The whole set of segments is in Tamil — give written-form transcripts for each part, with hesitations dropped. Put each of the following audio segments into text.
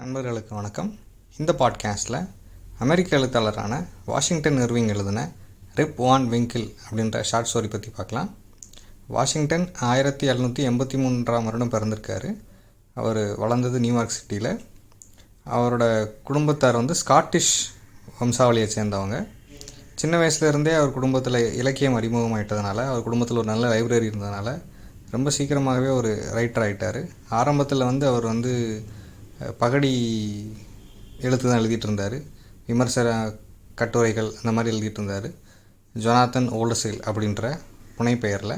நண்பர்களுக்கு வணக்கம். இந்த பாட்காஸ்ட்டில் அமெரிக்க எழுத்தாளரான வாஷிங்டன் இர்விங் எழுதின ரிப் வான் விங்கிள் அப்படின்ற ஷார்ட் ஸ்டோரி பற்றி பார்க்கலாம். வாஷிங்டன் 1783 பிறந்திருக்காரு. அவர் வளர்ந்தது நியூயார்க் சிட்டியில். அவரோட குடும்பத்தார் ஸ்காட்டிஷ் வம்சாவளியை சேர்ந்தவங்க. சின்ன வயசுலேருந்தே அவர் குடும்பத்தில் இலக்கியம் அறிமுகமாயிட்டதுனால, அவர் குடும்பத்தில் ஒரு நல்ல லைப்ரரி இருந்ததுனால ரொம்ப சீக்கிரமாகவே ஒரு ரைட்டர் ஆகிட்டார். ஆரம்பத்தில் அவர் பகடி எழுத்து தான் எழுதிட்டு இருந்தார். விமர்சன கட்டுரைகள் அந்த மாதிரி எழுதிட்டு இருந்தார், ஜொனாத்தன் ஓல்டர்சேல் அப்படின்ற புனைப்பெயரில்.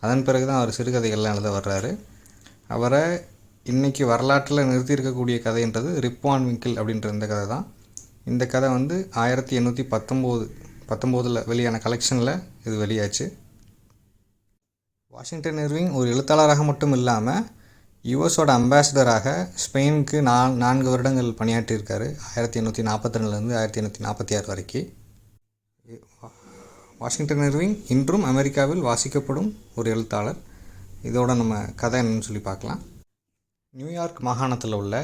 அதன் பிறகு தான் அவர் சிறுகதைகள்லாம் எழுத வர்றாரு. அவரை இன்றைக்கி வரலாற்றில் நிறுத்தியிருக்கக்கூடிய கதைன்றது ரிப் வான் விங்கிள் அப்படின்ற இந்த கதை தான். இந்த கதை 1819 வெளியான கலெக்ஷனில் இது வெளியாச்சு. வாஷிங்டன் இர்விங் ஒரு எழுத்தாளராக மட்டும் இல்லாமல் யுஎஸோட அம்பாசிடராக ஸ்பெயினுக்கு 4 வருடங்கள் பணியாற்றியிருக்காரு. 1842 1846 வரைக்கும். வாஷிங்டன் இர்விங் இன்றும் அமெரிக்காவில் வாசிக்கப்படும் ஒரு எழுத்தாளர். இதோட நம்ம கதை என்னன்னு சொல்லி பார்க்கலாம். நியூயார்க் மாகாணத்தில் உள்ள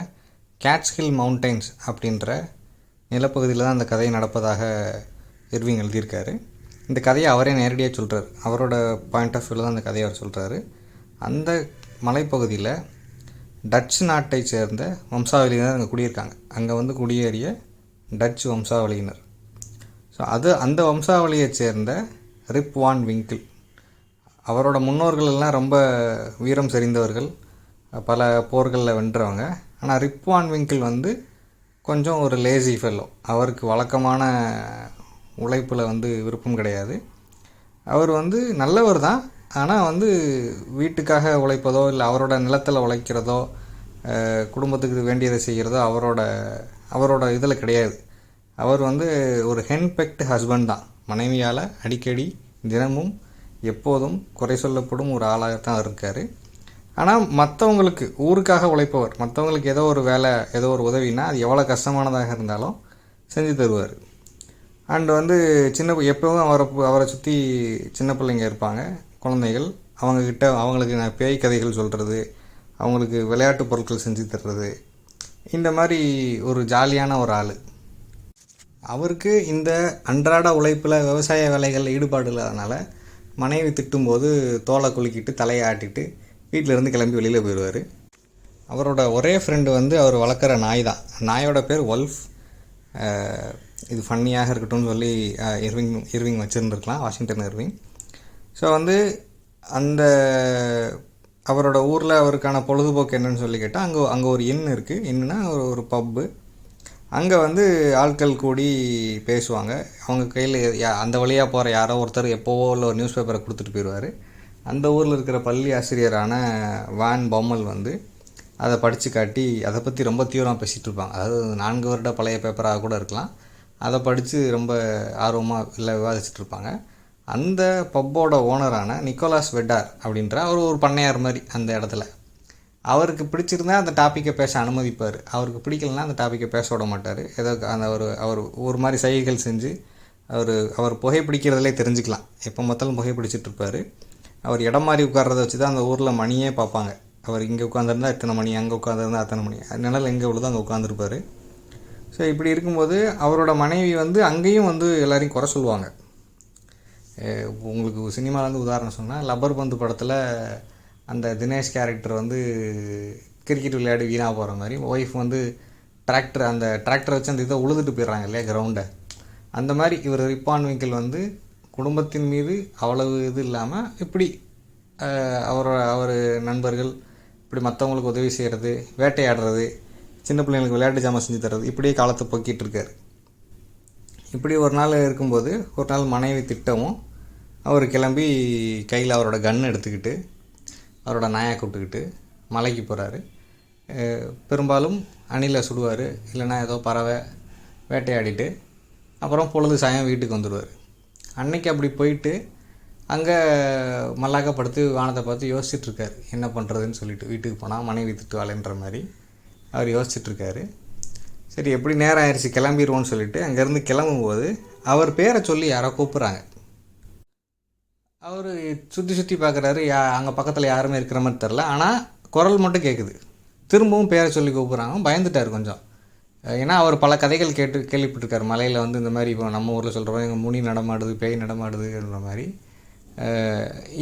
கேட்ஸ்ஹில் மவுண்டைன்ஸ் அப்படின்ற நிலப்பகுதியில் தான் அந்த கதை நடப்பதாக இர்விங் எழுதியிருக்காரு. இந்த கதையை அவரே நேரடியாக சொல்கிறார். அவரோட பாயிண்ட் ஆஃப் வியூவில் தான் அந்த கதையை அவர் சொல்கிறாரு. அந்த மலைப்பகுதியில் டச் நாட்டை சேர்ந்த வம்சாவளியினர் அங்கே குடியிருக்காங்க. அங்கே குடியேறிய டச் வம்சாவளியினர். ஸோ அந்த வம்சாவளியை சேர்ந்த ரிப் வான் விங்கிள். அவரோட முன்னோர்கள் எல்லாம் ரொம்ப வீரம் செறிந்தவர்கள், பல போர்களில் வென்றவங்க. ஆனால் ரிப் வான் விங்கிள் கொஞ்சம் ஒரு லேசி ஃபெல்லோ. அவருக்கு வழக்கமான உழைப்பில் விருப்பம் கிடையாது. அவர் நல்லவர் தான். ஆனால் வீட்டுக்காக உழைப்பதோ இல்லை அவரோட நிலத்தில் உழைக்கிறதோ குடும்பத்துக்கு வேண்டியதை செய்கிறதோ அவரோட இதில் கிடையாது. அவர் ஒரு ஹென்பெக்ட் ஹஸ்பண்ட் தான். மனைவியால் அடிக்கடி தினமும் எப்போதும் குறை சொல்லப்படும் ஒரு ஆளாகத்தான் இருக்கார். ஆனால் மற்றவங்களுக்கு ஊருக்காக உழைப்பவர். மற்றவங்களுக்கு ஏதோ ஒரு வேலை, ஏதோ ஒரு உதவினா அது எவ்வளோ கஷ்டமானதாக இருந்தாலும் செஞ்சு தருவார். அண்டு எப்பவும் அவரை சுற்றி சின்ன பிள்ளைங்க இருப்பாங்க, குழந்தைகள். அவங்கக்கிட்ட அவங்களுக்கு நான் பேய் கதைகள் சொல்கிறது, அவங்களுக்கு விளையாட்டு பொருட்கள் செஞ்சு தர்றது, இந்த மாதிரி ஒரு ஜாலியான ஒரு ஆள். அவருக்கு இந்த அன்றாட உழைப்பில் விவசாய வேலைகளில் ஈடுபாடு இல்லாதனால மனைவி திட்டும்போது தோலை குலுக்கிட்டு தலையை ஆட்டிட்டு வீட்டிலேருந்து கிளம்பி வெளியில் போயிடுவார். அவரோட ஒரே ஃப்ரெண்டு அவர் வளர்க்குற நாய் தான். நாயோட பேர் வல்ஃப். இது ஃபன்னியாக இருக்கட்டும்னு சொல்லி இர்விங் வச்சுருந்துருக்கலாம், வாஷிங்டன் இர்விங். ஸோ அந்த அவரோட ஊரில் அவருக்கான பொழுதுபோக்கு என்னன்னு சொல்லி கேட்டால், அங்கே ஒரு இன் இருக்குது. இன்னுன்னா ஒரு பப்பு. அங்கே ஆட்கள் கூடி பேசுவாங்க. அவங்க கையில் அந்த வழியாக போகிற யாரோ ஒருத்தர் எப்போவோ உள்ள ஒரு நியூஸ் பேப்பரை கொடுத்துட்டு போயிடுவார். அந்த ஊரில் இருக்கிற பள்ளி ஆசிரியரான வான் பாமல் அதை படித்து காட்டி அதை பற்றி ரொம்ப தீவிரமாக பேசிகிட்டு இருப்பாங்க. அதாவது 4 வருட பழைய பேப்பராக கூட இருக்கலாம். அதை படித்து ரொம்ப ஆர்வமாக இல்லை விவாதிச்சுட்ருப்பாங்க. அந்த பப்போட ஓனரான நிக்கோலாஸ் வெட்டார் அப்படின்ற அவர் ஒரு பண்ணையார் மாதிரி அந்த இடத்துல. அவருக்கு பிடிச்சிருந்தா அந்த டாப்பிக்கை பேச அனுமதிப்பார். அவருக்கு பிடிக்கலன்னா அந்த டாப்பிக்கை பேச விட மாட்டார். ஏதோ அவர் ஒரு மாதிரி சைகைகள் செஞ்சு அவர் புகைப்பிடிக்கிறதுலே தெரிஞ்சுக்கலாம். எப்போ பார்த்தாலும் புகைப்பிடிச்சிட்ருப்பார். அவர் இடம் மாதிரி உட்கார்றத வச்சு தான் அந்த ஊரில் மணியே பார்ப்பாங்க. அவர் இங்கே உட்காந்துருந்தா இத்தனை மணி, அங்கே உட்காந்துருந்தா அத்தனை மணி, நிழல் எங்கே விழுதோ அங்கே உட்காந்துருப்பார். ஸோ இப்படி இருக்கும்போது அவரோட மனைவி அங்கேயும் எல்லாரையும் குறை சொல்லுவாங்க. உங்களுக்கு சினிமாவிலேருந்து உதாரணம் சொன்னால், லப்பர் பந்து படத்தில் அந்த தினேஷ் கேரக்டர் கிரிக்கெட் விளையாடி வீணாக போகிற மாதிரி ஒய்ஃப் அந்த டிராக்டரை வச்சு அந்த இதை உழுதுட்டு போயிடுறாங்க இல்லையா, கிரவுண்டை. அந்த மாதிரி இவர் ரிப் வான் விங்கிள் குடும்பத்தின் மீது அவ்வளவு இது இல்லாமல் இப்படி அவர் நண்பர்கள் இப்படி மற்றவங்களுக்கு உதவி செய்கிறது, வேட்டையாடுறது, சின்ன பிள்ளைங்களுக்கு விளையாட்டு ஜாமான் செஞ்சு தர்றது, இப்படியே காலத்தை போக்கிட்டு இருக்கார். இப்படி ஒரு நாள் இருக்கும்போது ஒரு நாள் மனைவி திட்டவும் அவர் கிளம்பி கையில் அவரோட கன் எடுத்துக்கிட்டு அவரோட நாயை கூப்பிட்டுக்கிட்டு மலைக்கு போகிறாரு. பெரும்பாலும் அணிலை சுடுவார், இல்லைன்னா ஏதோ பறவை வேட்டையாடிட்டு அப்புறம் பொழுது சாயம் வீட்டுக்கு வந்துடுவார். அன்னைக்கு அப்படி போயிட்டு அங்கே மல்லாக்கப்படுத்து வானத்தை பார்த்து யோசிச்சுட்ருக்கார், என்ன பண்ணுறதுன்னு சொல்லிட்டு. வீட்டுக்கு போனால் மனைவி திட்டுவாளேன்ற மாதிரி அவர் யோசிச்சுட்ருக்காரு. சரி, எப்படி நேரம் ஆயிடுச்சு கிளம்பிடுவோன்னு சொல்லிட்டு அங்கேருந்து கிளம்பும்போது அவர் பேரை சொல்லி யாரோ கூப்பிட்றாங்க. அவர் சுற்றி பார்க்குறாரு. அங்கே பக்கத்தில் யாருமே இருக்கிற மாதிரி தெரில. ஆனால் குரல் மட்டும் கேட்குது. திரும்பவும் பேரை சொல்லி கூப்பிட்றாங்க. பயந்துட்டார் கொஞ்சம். ஏன்னா அவர் பல கதைகள் கேள்விப்பட்டிருக்கார். மலையில் வந்து இந்த மாதிரி இப்போ நம்ம ஊரில் சொல்கிறோம் எங்கள் முனி நடமாடுது, பேய் நடமாடுதுன்ற மாதிரி.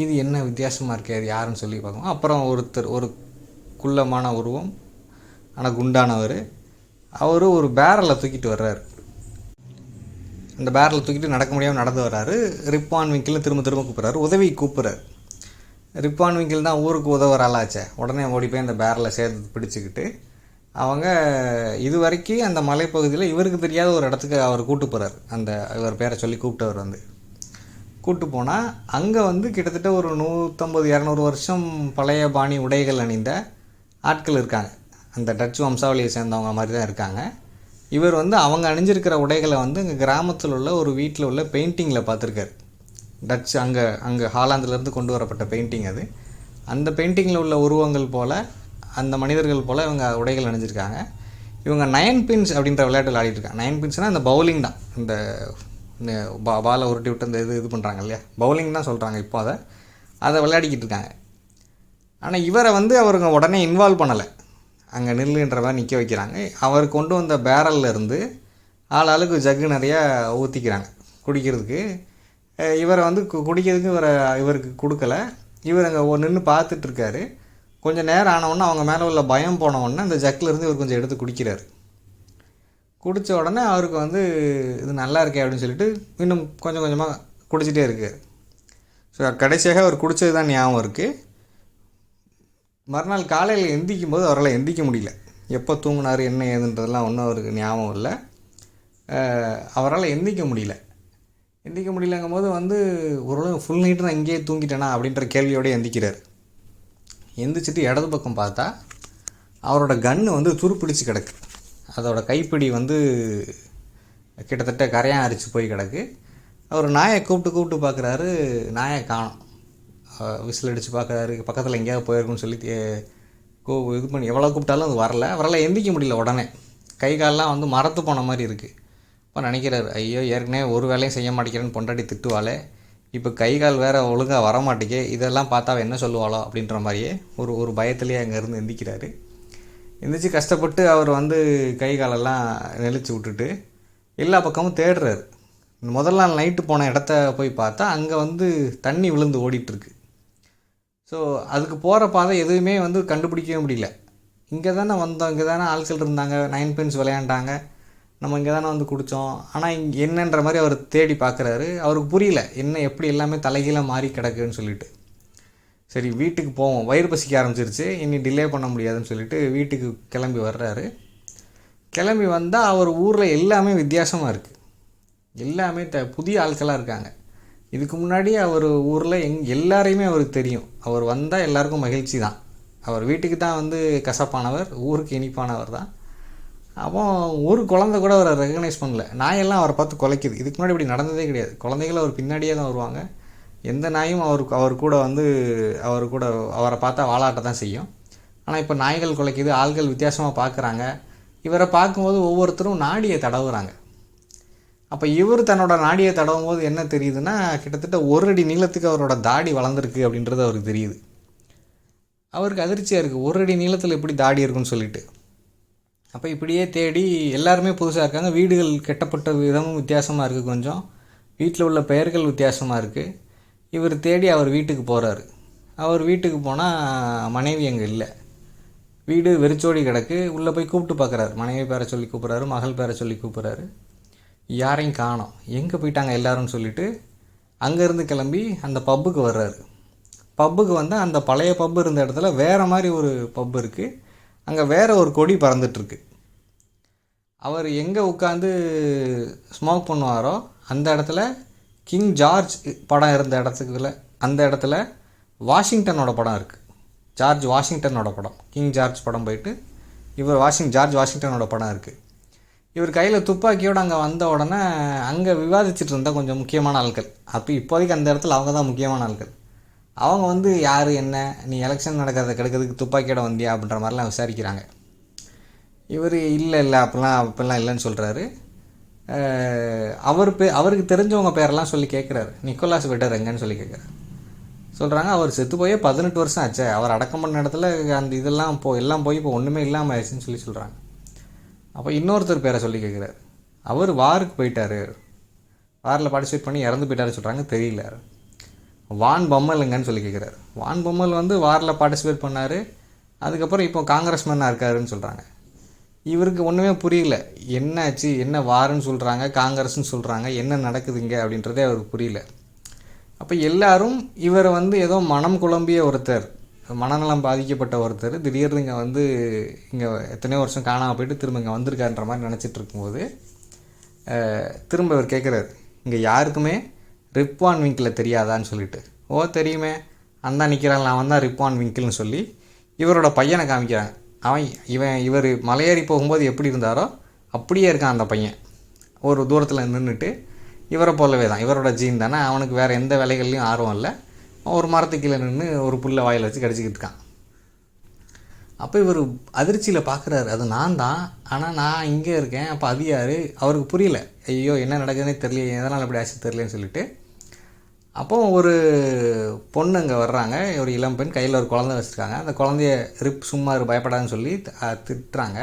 இது என்ன வித்தியாசமாக இருக்கே, அது யாருன்னு சொல்லி பார்க்கணும். அப்புறம் ஒரு குள்ளமான உருவம், ஆனால் குண்டானவர், அவர் ஒரு பேரலை தூக்கிட்டு வர்றாரு. அந்த பேரலை தூக்கிட்டு நடக்க முடியாமல் நடந்து வர்றாரு. ரிப் வான் விங்கிள் திரும்ப கூப்பிட்றாரு, உதவி கூப்பிட்றாரு. ரிப் வான் விங்கிள் தான் ஊருக்கு உதவுற ஆளாச்சே. உடனே ஓடி போய் அந்த பேரலை சேர்த்து பிடிச்சிக்கிட்டு அவங்க இது வரைக்கும் அந்த மலைப்பகுதியில் இவருக்கு தெரியாத ஒரு இடத்துக்கு அவர் கூப்பிட்டு போகிறார். இவர் பேரை சொல்லி கூப்பிட்டவர் வந்து கூப்பிட்டு போனால் அங்கே வந்து கிட்டத்தட்ட ஒரு 150-200 வருஷம் பழைய பாணி உடைகள் அணிந்த ஆட்கள் இருக்காங்க. அந்த டச் வம்சாவளியை சேர்ந்தவங்க மாதிரி தான் இருக்காங்க. இவர் வந்து அவங்க அணிஞ்சிருக்கிற உடைகளை வந்து இங்கே கிராமத்தில் உள்ள ஒரு வீட்டில் உள்ள பெயிண்டிங்கில் பார்த்துருக்காரு. டச் அங்கே ஹாலாந்துலேருந்து கொண்டு வரப்பட்ட பெயிண்டிங் அது. அந்த பெயிண்டிங்கில் உள்ள உருவங்கள் போல், அந்த மனிதர்கள் போல் இவங்க உடைகள் அணிஞ்சிருக்காங்க. இவங்க 9 பின்ஸ் அப்படின்ற விளையாட்டு விளையாடிட்டு இருக்காங்க. 9 பின்ஸ்னால் இந்த பவுலிங் தான். இந்த பாலை உருட்டி விட்டு இந்த இது பண்ணுறாங்க இல்லையா, பவுலிங் தான் சொல்கிறாங்க இப்போ. அதை விளையாடிக்கிட்டு இருக்காங்க. ஆனால் இவரை வந்து அவருங்க உடனே இன்வால்வ் பண்ணலை. அங்கே நில்லுன்ற மாதிரி நிற்க வைக்கிறாங்க. அவர் கொண்டு வந்த பேரல்லேருந்து ஆளுக்கு ஜக்கு நிறையா ஊற்றிக்கிறாங்க குடிக்கிறதுக்கு. இவரை வந்து குடிக்கிறதுக்கு இவருக்கு கொடுக்கல. இவர் அங்கே நின்று பார்த்துட்ருக்காரு. கொஞ்சம் நேரம் ஆனவுடனே அவங்க மேலே உள்ள பயம் போனவுடனே அந்த ஜக்கிலேருந்து இவர் கொஞ்சம் எடுத்து குடிக்கிறார். குடித்த உடனே அவருக்கு வந்து இது நல்லா இருக்கே அப்படின்னு சொல்லிட்டு இன்னும் கொஞ்சம் கொஞ்சமாக குடிச்சிட்டே இருக்கார். ஸோ கடைசியாக அவர் குடித்தது தான் ஞாபகம் இருக்குது. மறுநாள் காலையில் எந்திக்கும் போது அவரால் எந்திக்க முடியல. எப்போ தூங்கினார் என்ன ஏதுன்றதெல்லாம் ஒன்றும் அவருக்கு ஞாபகம் இல்லை. அவரால் எந்திக்க முடியலங்கும் போது வந்து ஓரளவு ஃபுல் நைட்டு நான் இங்கேயே தூங்கிட்டேனா அப்படின்ற கேள்வியோடு எந்திக்கிறார். எந்திரிச்சிட்டு இடது பக்கம் பார்த்தா அவரோட கன்று வந்து துருப்பிடிச்சு கிடக்கு. அதோட கைப்பிடி வந்து கிட்டத்தட்ட கரையான் அரிச்சு போய் கிடக்கு. அவர் நாயை கூப்பிட்டு பார்க்குறாரு, நாயை காணோம். விசில் அடித்து பார்க்குறாரு, பக்கத்தில் எங்கேயாவது போயிருக்குன்னு சொல்லி இது பண்ணி எவ்வளோ கூப்பிட்டாலும் அது வரல. அவரால் எந்திக்க முடியல. உடனே கை காலெலாம் வந்து மரத்து போன மாதிரி இருக்குது. இப்போ நினைக்கிறார், ஐயோ ஏற்கனவே ஒரு வேலையும் செய்ய மாட்டேங்கிறேன்னு பொண்டாட்டி திட்டுவாளே, இப்போ கை கால் வேறு ஒழுங்காக வரமாட்டேங்க, இதெல்லாம் பார்த்தா என்ன சொல்லுவாளோ அப்படின்ற மாதிரியே ஒரு பயத்துலேயே அங்கேருந்து எந்திக்கிறாரு. எந்திரிச்சு கஷ்டப்பட்டு அவர் வந்து கை காலெல்லாம் நெளிச்சு விட்டுட்டு எல்லா பக்கமும் தேடுறாரு. முதல் நாள் நைட்டு போன இடத்த போய் பார்த்தா அங்கே வந்து தண்ணி விழுந்து ஓடிட்டுருக்கு. ஸோ அதுக்கு போகிற பாதை எதுவுமே வந்து கண்டுபிடிக்கவே முடியல. இங்கே தானே வந்தோம், இங்கே தானே ஆட்கள் இருந்தாங்க, 9 பின்ஸ் விளையாண்டாங்க, நம்ம இங்கே தானே வந்து குடித்தோம். ஆனால் இங்கே என்னன்ற மாதிரி அவர் தேடி பார்க்குறாரு. அவருக்கு புரியல என்ன எப்படி எல்லாமே தலைகீழ மாறி கிடக்குன்னு சொல்லிட்டு. சரி வீட்டுக்கு போவோம், வயிறு பசிக்க ஆரம்பிச்சிருச்சு, இனி டிலே பண்ண முடியாதுன்னு சொல்லிட்டு வீட்டுக்கு கிளம்பி வர்றாரு. கிளம்பி வந்தால் அவர் ஊரில் எல்லாமே வித்தியாசமாக இருக்குது. எல்லாமே புதிய ஆட்களாக இருக்காங்க. இதுக்கு முன்னாடி அவர் ஊரில் எல்லாரையுமே அவருக்கு தெரியும். அவர் வந்தால் எல்லாருக்கும் மகிழ்ச்சி தான். அவர் வீட்டுக்கு தான் வந்து கசப்பானவர், ஊருக்கு இனிப்பானவர் தான். அப்போ ஒரு குழந்தை கூட அவரை ரெகக்னைஸ் பண்ணல. நாயெல்லாம் அவரை பார்த்து குலைக்குது. இதுக்கு முன்னாடி இப்படி நடந்ததே கிடையாது. குழந்தைகள் அவர் பின்னாடியே தான் வருவாங்க. எந்த நாயும் அவர் கூட அவரை பார்த்தா வாலாட்ட தான் செய்யும். ஆனால் இப்போ நாய்கள் குலைக்குது, ஆள்கள் வித்தியாசமாக பார்க்குறாங்க. இவரை பார்க்கும்போது ஒவ்வொருத்தரும் நாடியை தடவுறாங்க. அப்போ இவர் தன்னோட நாடியை தடவும் போது என்ன தெரியுதுன்னா, கிட்டத்தட்ட 1 அடி நீளத்துக்கு அவரோட தாடி வளர்ந்துருக்கு அப்படின்றது அவருக்கு தெரியுது. அவருக்கு அதிர்ச்சியாக இருக்குது, 1 அடி நீளத்தில் எப்படி தாடி இருக்குன்னு சொல்லிட்டு. அப்போ இப்படியே தேடி எல்லாருமே புதுசாக இருக்காங்க. வீடுகள் கட்டப்பட்ட விதமும் வித்தியாசமாக இருக்குது. கொஞ்சம் வீட்டில் உள்ள பெயர்கள் வித்தியாசமாக இருக்குது. இவர் தேடி அவர் வீட்டுக்கு போகிறாரு. அவர் வீட்டுக்கு போனால் மனைவி அங்கே இல்லை. வீடு வெறிச்சோடி கிடக்கு. உள்ளே போய் கூப்பிட்டு பார்க்குறாரு. மனைவி பேரை சொல்லி கூப்பிட்றாரு, மகள் பேரை சொல்லி கூப்பிட்றாரு. யாரையும் காணோம். எங்கே போயிட்டாங்க எல்லாரும்னு சொல்லிட்டு அங்கேருந்து கிளம்பி அந்த பப்புக்கு வர்றாரு. பப்புக்கு வந்தால் அந்த பழைய பப்பு இருந்த இடத்துல வேறு மாதிரி ஒரு பப்பு இருக்குது. அங்கே வேறு ஒரு கொடி பறந்துட்டுருக்கு. அவர் எங்கே உட்காந்து ஸ்மோக் பண்ணுவாரோ அந்த இடத்துல கிங் ஜார்ஜ் படம் இருந்த அந்த இடத்துல வாஷிங்டனோட படம் இருக்குது. ஜார்ஜ் வாஷிங்டனோட படம், கிங் ஜார்ஜ் படம் போயிட்டு இவர் ஜார்ஜ் வாஷிங்டனோட படம் இருக்குது. இவர் கையில் துப்பாக்கியோடு அங்கே வந்த உடனே அங்கே விவாதிச்சுட்டு இருந்தால் கொஞ்சம் முக்கியமான ஆட்கள். அப்போ இப்போதைக்கு அந்த இடத்துல அவங்க தான் முக்கியமான ஆட்கள். அவங்க வந்து யார் என்ன, நீ எலெக்ஷன் நடக்கிறத கெடுக்கிறதுக்கு துப்பாக்கியோட வந்தியா அப்படின்ற மாதிரிலாம் விசாரிக்கிறாங்க. இவர் இல்லை அப்படிலாம் இல்லைன்னு சொல்கிறாரு. அவருக்கு தெரிஞ்சவங்க பேரெல்லாம் சொல்லி கேட்குறாரு. நிக்கோலாஸ் வெட்டர் எங்கன்னு சொல்லி கேட்குறாரு. சொல்கிறாங்க அவர் செத்து போய் 18 வருஷம் ஆச்சே, அவர் அடக்கம் பண்ண இடத்துல அந்த இதெல்லாம் எல்லாம் போய் இப்போ ஒன்றுமே இல்லாமல் ஆயிடுச்சுன்னு சொல்கிறாங்க. அப்போ இன்னொருத்தர் பேரை சொல்லி கேட்குறாரு. அவர் வாருக்கு போயிட்டார், வாரில் பார்ட்டிசிபேட் பண்ணி இறந்து போயிட்டாரு சொல்கிறாங்க. தெரியல. வான் பம்மலுங்கன்னு சொல்லி கேட்குறாரு. வான் பம்மல் வாரில் பார்ட்டிசிபேட் பண்ணார், அதுக்கப்புறம் இப்போ காங்கிரஸ்மேனாக இருக்காருன்னு சொல்கிறாங்க. இவருக்கு ஒன்றுமே புரியல, என்னாச்சு, என்ன வாருன்னு சொல்கிறாங்க, காங்கிரஸ்ன்னு சொல்கிறாங்க, என்ன நடக்குதுங்க அப்படின்றதே அவருக்கு புரியல. அப்போ எல்லாரும் இவரை ஏதோ மனம் குழம்பிய ஒருத்தர், மனநலம் பாதிக்கப்பட்ட ஒருத்தர் திடீர்னு இங்கே எத்தனையோ வருஷம் காணாமல் போயிட்டு திரும்ப இங்கே வந்திருக்காருன்ற மாதிரி நினச்சிட்டு இருக்கும்போது திரும்ப இவர் கேட்குறாரு, இங்கே யாருக்குமே ரிப் வான் விங்கில் தெரியாதான்னு சொல்லிட்டு. ஓ தெரியுமே, அந்த நிற்கிறான், அவன் தான் ரிப் வான் விங்கிள்னு சொல்லி இவரோட பையனை காமிக்கிறாங்க. இவர் மலையேறி போகும்போது எப்படி இருந்தாரோ அப்படியே இருக்கான் அந்த பையன். ஒரு தூரத்தில் நின்றுட்டு இவரை போலவே தான், இவரோட ஜீன் தானே, அவனுக்கு வேறு எந்த வேலைகள்லையும் ஆர்வம் இல்லை. ஒரு மரத்துக்கு கீழே நின்று ஒரு புல்லை வாயில் வச்சு கடிச்சிக்கிட்டு இருக்கான். அப்போ இவர் அதிர்ச்சியில் பார்க்குறாரு, அது நான் தான், ஆனால் நான் இங்கே இருக்கேன். அப்போ அது யார்? அவருக்கு புரியல. ஐயோ என்ன நடக்குதுன்னே தெரியல, எதனால் அப்படி ஆச்சு தெரியலன்னு சொல்லிட்டு. அப்போது ஒரு பொண்ணு அங்கே வர்றாங்க, ஒரு இளம்பெண், கையில் ஒரு குழந்தை வச்சுருக்காங்க. அந்த குழந்தைய சும்மா பயப்படாதுன்னு சொல்லி திட்டுறாங்க.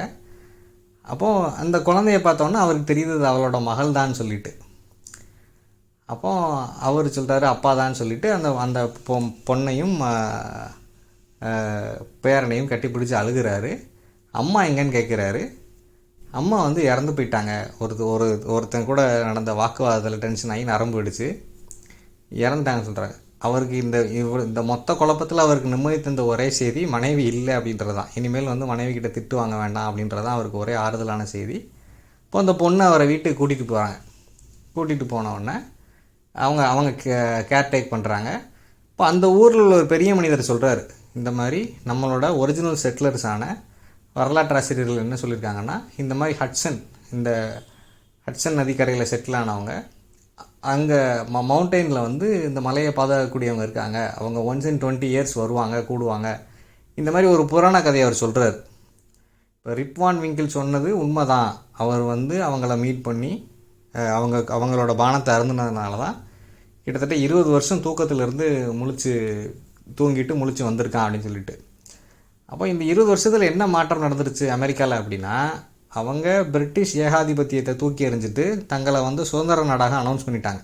அப்போது அந்த குழந்தைய பார்த்தோன்னே அவருக்கு தெரியுது அவளோட மகள் தான் சொல்லிட்டு. அப்போ அவர் சொல்கிறாரு அப்பா தான் சொல்லிவிட்டு அந்த பொண்ணையும் பேரனையும் கட்டி பிடிச்சி அழுகிறாரு. அம்மா எங்கன்னு கேட்குறாரு. அம்மா இறந்து போயிட்டாங்க. ஒருத்தன் கூட நடந்த வாக்குவாதத்தில் டென்ஷன் ஆகி நரம்பு அடிச்சு இறந்துட்டாங்கன்னு சொல்கிறாங்க. அவருக்கு இந்த மொத்த குழப்பத்தில் அவருக்கு நிம்மதி தந்த ஒரே செய்தி மனைவி இல்லை அப்படின்றது தான். இனிமேல் மனைவி கிட்ட திட்டு வாங்க வேண்டாம் அப்படின்றதான் அவருக்கு ஒரே ஆறுதலான செய்தி. இப்போ அந்த பொண்ணை அவரை வீட்டுக்கு கூட்டிகிட்டு போகிறாங்க. கூட்டிகிட்டு போனவுடனே அவங்க கேர்டேக் பண்ணுறாங்க. இப்போ அந்த ஊரில் உள்ள ஒரு பெரிய மனிதர் சொல்கிறார், இந்த மாதிரி நம்மளோட ஒரிஜினல் செட்டிலர்ஸான வரலாற்று ஆசிரியர்கள் என்ன சொல்லியிருக்காங்கன்னா, இந்த மாதிரி ஹட்சன் நதிக்கரையில் செட்டில் ஆனவங்க அங்கே மவுண்டெயினில் இந்த மலையை பாதுகாக்கக்கூடியவங்க இருக்காங்க, அவங்க ஒன்ஸ் இன் 20 இயர்ஸ் வருவாங்க, கூடுவாங்க. இந்த மாதிரி ஒரு புராண கதையை அவர் சொல்கிறார். இப்போ ரிப் வான் விங்கிள் சொன்னது உண்மை தான். அவர் அவங்கள மீட் பண்ணி அவங்களோட பானத்தை அருந்தினதுனால தான் கிட்டத்தட்ட 20 வருஷம் தூக்கத்திலேருந்து தூங்கிட்டு முழிச்சு வந்திருக்கான் அப்படின்னு சொல்லிட்டு. அப்போ இந்த 20 வருஷத்தில் என்ன மாற்றம் நடந்துருச்சு அமெரிக்காவில் அப்படின்னா, அவங்க பிரிட்டிஷ் ஏகாதிபத்தியத்தை தூக்கி எறிஞ்சிட்டு தங்களை சுதந்திர நாடாக அனௌன்ஸ் பண்ணிட்டாங்க.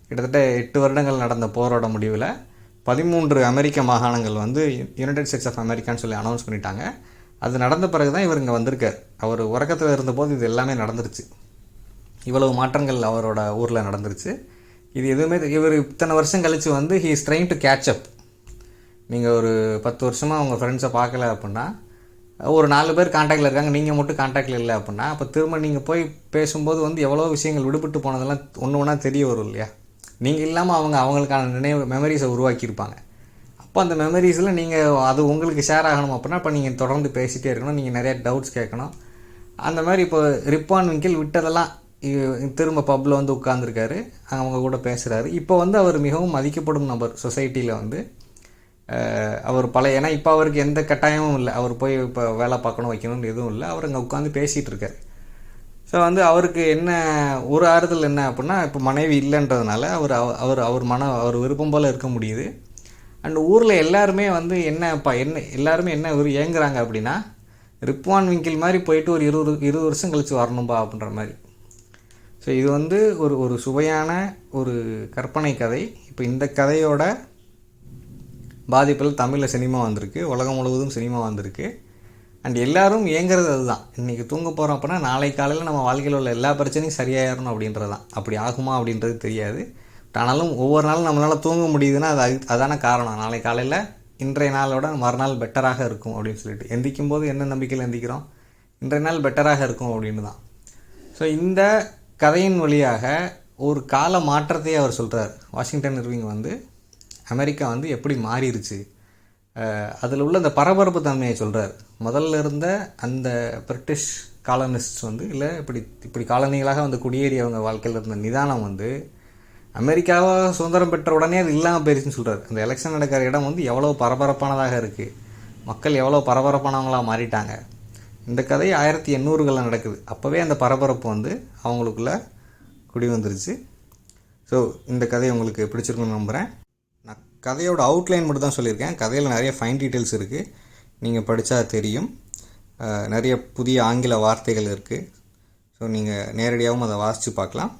கிட்டத்தட்ட 8 வருடங்கள் நடந்த போரோட முடிவில் 13 அமெரிக்க மாகாணங்கள் யுனைடெட் ஸ்டேட்ஸ் ஆஃப் அமெரிக்கான்னு சொல்லி அனௌன்ஸ் பண்ணிட்டாங்க. அது நடந்த பிறகு தான் இவர் இங்கே வந்திருக்கார். அவர் உறக்கத்தில் இருந்தபோது இது எல்லாமே நடந்துருச்சு. இவ்வளவு மாற்றங்கள் அவரோட ஊரில் நடந்துருச்சு. இது எதுவுமே இவர் இத்தனை வருஷம் கழித்து he is trying to catch up. நீங்கள் ஒரு 10 வருஷமாக உங்கள் ஃப்ரெண்ட்ஸை பார்க்கல அப்படின்னா, ஒரு 4 பேர் காண்டாக்டில் இருக்காங்க, நீங்கள் மட்டும் காண்டாக்டில் இல்லை அப்படின்னா, அப்போ திரும்ப நீங்கள் போய் பேசும்போது எவ்வளோ விஷயங்கள் விடுபட்டு போனதெல்லாம் ஒன்று ஒன்றா தெரிய வரும் இல்லையா? நீங்கள் இல்லாமல் அவங்களுக்கான மெமரிஸை உருவாக்கியிருப்பாங்க. அப்போ அந்த மெமரிஸில் நீங்கள் அது உங்களுக்கு ஷேர் ஆகணும் அப்படின்னா, இப்போ நீங்கள் தொடர்ந்து பேசிகிட்டே இருக்கணும், நீங்கள் நிறையா டவுட்ஸ் கேட்கணும். அந்த மாதிரி இப்போ ரிப் வான் விங்கிள் விட்டதெல்லாம் திரும்ப பப்பில் உட்காந்துருக்காரு, அவங்க கூட பேசுகிறாரு. இப்போ அவர் மிகவும் மதிக்கப்படும் நபர் சொசைட்டியில். அவர் ஏன்னா இப்போ அவருக்கு எந்த கட்டாயமும் இல்லை, அவர் போய் இப்போ வேலை பார்க்கணும் வைக்கணும்னு எதுவும் இல்லை, அவர் அங்கே உட்காந்து பேசிகிட்டு இருக்கார். ஸோ அவருக்கு என்ன ஒரு ஆறுதல் என்ன அப்படின்னா, இப்போ மனைவி இல்லைன்றதுனால அவர் விருப்பம் போல் இருக்க முடியுது. அண்ட் ஊரில் எல்லாருமே எல்லாருமே என்ன ஏங்குறாங்க அப்படின்னா, ரிப் வான் விங்கிள் மாதிரி போயிட்டு ஒரு 20 வருஷம் கழித்து வரணும்பா அப்படின்ற மாதிரி. ஸோ இது ஒரு சுவையான ஒரு கற்பனை கதை. இப்போ இந்த கதையோட பாதிப்பில் தமிழில் சினிமா வந்திருக்கு, உலகம் முழுவதும் சினிமா வந்திருக்கு. அண்ட் எல்லோரும் ஏங்குறது அதுதான். இன்றைக்கி தூங்க போகிறோம் அப்படின்னா நாளை காலையில் நம்ம வாழ்க்கையில் உள்ள எல்லா பிரச்சனையும் சரியாயிடணும் அப்படின்றது தான். அப்படி ஆகுமா அப்படின்றது தெரியாது. ஆனாலும் ஒவ்வொரு நாளும் நம்மளால் தூங்க முடியுதுன்னா அதான காரணம். நாளை காலையில் இன்றைய நாளோட மறுநாள் பெட்டராக இருக்கும் அப்படின்னு சொல்லிட்டு எந்திக்கும் போது என்ன நம்பிக்கையில் எந்திக்கிறோம், இன்றைய நாள் பெட்டராக இருக்கும் அப்படின்னு தான். ஸோ இந்த கதையின் வழியாக ஒரு கால மாற்றத்தையே அவர் சொல்கிறார். வாஷிங்டன் இர்விங் அமெரிக்கா எப்படி மாறிடுச்சு, அதில் உள்ள அந்த பரபரப்பு தன்மையை சொல்கிறார். முதல்ல இருந்த அந்த பிரிட்டிஷ் காலனிஸ்ட்ஸ் இல்லை இப்படி காலனிகளாக குடியேறியவங்க வாழ்க்கையில் இருந்த நிதானம் அமெரிக்காவாக சுதந்திரம் பெற்ற உடனே அது இல்லாமல் போயிருச்சுன்னு சொல்கிறார். அந்த எலெக்ஷன் நடக்கிற இடம் எவ்வளோ பரபரப்பானதாக இருக்குது, மக்கள் எவ்வளோ பரபரப்பானவங்களாக மாறிட்டாங்க. இந்த கதை 1800களில் நடக்குது. அப்போவே அந்த பரபரப்பு அவங்களுக்குள்ள குடி வந்துருச்சு. ஸோ இந்த கதை உங்களுக்கு பிடிச்சிருக்குன்னு நம்புகிறேன். நான் கதையோட அவுட்லைன் மட்டும் தான் சொல்லியிருக்கேன். கதையில் நிறைய ஃபைன் டீட்டெயில்ஸ் இருக்குது, நீங்கள் படித்தா தெரியும். நிறைய புதிய ஆங்கில வார்த்தைகள் இருக்குது. ஸோ நீங்கள் நேரடியாகவும் அதை வாசித்து பார்க்கலாம்.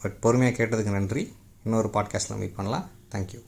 பட் பொறுமையாக கேட்டதுக்கு நன்றி. இன்னொரு பாட்காஸ்ட்டில் மீட் பண்ணலாம். தேங்க்யூ.